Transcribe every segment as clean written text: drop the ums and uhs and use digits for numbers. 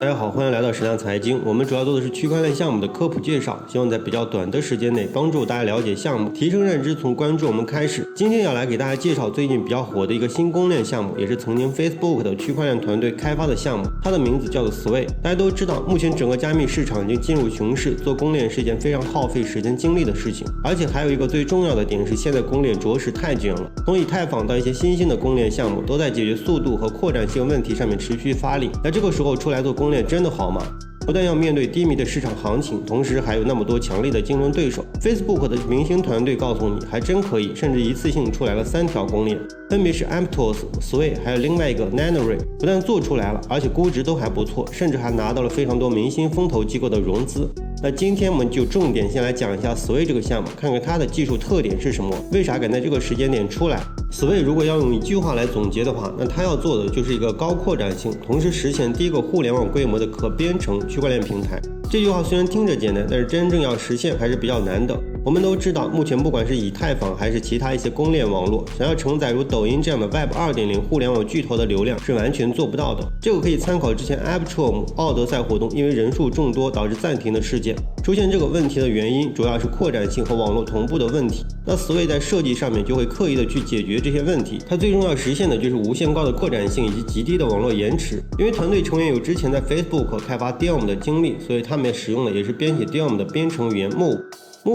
大家好，欢迎来到食量财经。我们主要做的是区块链项目的科普介绍，希望在比较短的时间内帮助大家了解项目，提升认知。从关注我们开始，今天要来给大家介绍最近比较火的一个新公链项目，也是曾经 Facebook 的区块链团队开发的项目，它的名字叫做 Sway。大家都知道，目前整个加密市场已经进入熊市，做公链是一件非常耗费时间精力的事情。而且还有一个最重要的点是，现在公链着实太卷了，从以太坊到一些新兴的公链项目，都在解决速度和扩展性问题上面持续发力。那这个时候出来做公链真的好吗？不但要面对低迷的市场行情，同时还有那么多强力的竞争对手。Facebook 的明星团队告诉你还真可以，甚至一次性出来了3条公链，分别是 Aptos、Sway 还有另外一个 Nanoray。不但做出来了，而且估值都还不错，甚至还拿到了非常多明星风投机构的融资。那今天我们就重点先来讲一下 Sway 这个项目，看看它的技术特点是什么，为啥敢在这个时间点出来。Sway 如果要用一句话来总结的话，那它要做的就是一个高扩展性，同时实现第一个互联网规模的可编程区块链平台。这句话虽然听着简单，但是真正要实现还是比较难的。我们都知道，目前不管是以太坊还是其他一些公链网络，想要承载如抖音这样的 Web 2.0 互联网巨头的流量是完全做不到的。这个可以参考之前 Arbitrum 奥德赛活动因为人数众多导致暂停的事件。出现这个问题的原因主要是扩展性和网络同步的问题。那 Sway 在设计上面就会刻意的去解决这些问题，它最终要实现的就是无限高的扩展性以及极低的网络延迟。因为团队成员有之前在 Facebook 开发 Diem 的经历，所以他们也使用的也是编写 Diem 的编程语言 Move。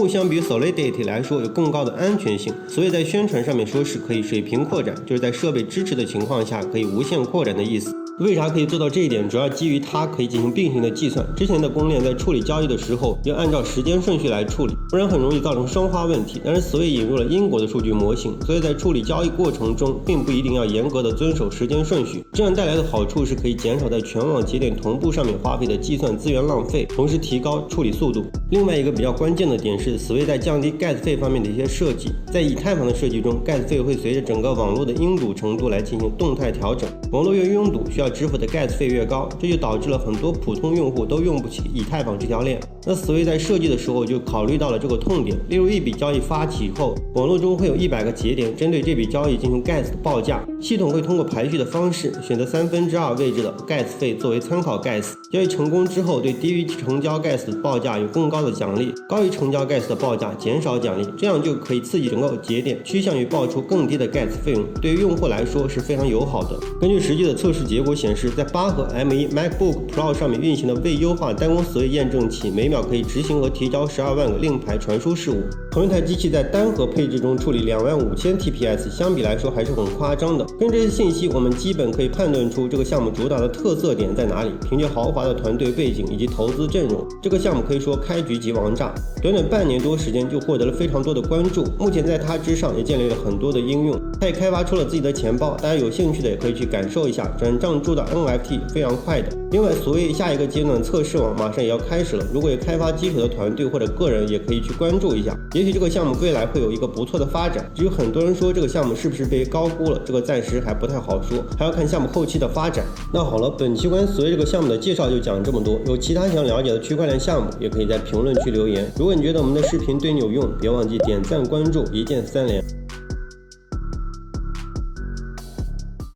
相比于 Solidity 来说有更高的安全性，所以在宣传上面说是可以水平扩展，就是在设备支持的情况下可以无限扩展的意思。为啥可以做到这一点？主要基于它可以进行并行的计算。之前的公链在处理交易的时候要按照时间顺序来处理，不然很容易造成双花问题。但是 Sway 引入了因果的数据模型，所以在处理交易过程中并不一定要严格的遵守时间顺序。这样带来的好处是可以减少在全网节点同步上面花费的计算资源浪费，同时提高处理速度。另外一个比较关键的点是 Sway 在降低 Gas 费方面的一些设计。在以太坊的设计中， Gas 费会随着整个网络的拥堵程度来进行动态调整，网络越拥堵需要支付的 Gas 费越高，这就导致了很多普通用户都用不起以太坊这条链。那 Sway 在设计的时候就考虑到了这个痛点，例如一笔交易发起后，网络中会有100个节点针对这笔交易进行 Gas 的报价，系统会通过排序的方式选择2/3位置的 Gas 费作为参考 Gas。 交易成功之后，对低于成交 Gas 的报价有更高的奖励，高于成交 Gas 的报价减少奖励，这样就可以刺激整个节点趋向于报出更低的 Gas 费用，对于用户来说是非常友好的。根据实际的测试结果显示，在8核 M1 MacBook Pro 上面运行的未优化单工Sway验证器每秒可以执行和提交12万个令牌传输事务。同一台机器在单核配置中处理25000 TPS， 相比来说还是很夸张的。跟这些信息，我们基本可以判断出这个项目主打的特色点在哪里。凭借豪华的团队背景以及投资阵容，这个项目可以说开局即王炸，短短半年多时间就获得了非常多的关注。目前在它之上也建立了很多的应用，它也开发出了自己的钱包，大家有兴趣的也可以去感受一下，转账注到 NFT 非常快的。另外，所谓下一个阶段的测试网马上也要开始了，如果有开发基础的团队或者个人也可以去关注一下，也许这个项目未来会有一个不错的发展。至于很多人说这个项目是不是被高估了，这个暂时还不太好说，还要看项目后期的发展。那好了，本期关于Sway这个项目的介绍就讲这么多，有其他想了解的区块链项目也可以在评论区留言。如果你觉得我们的视频对你有用，别忘记点赞关注，一键3连。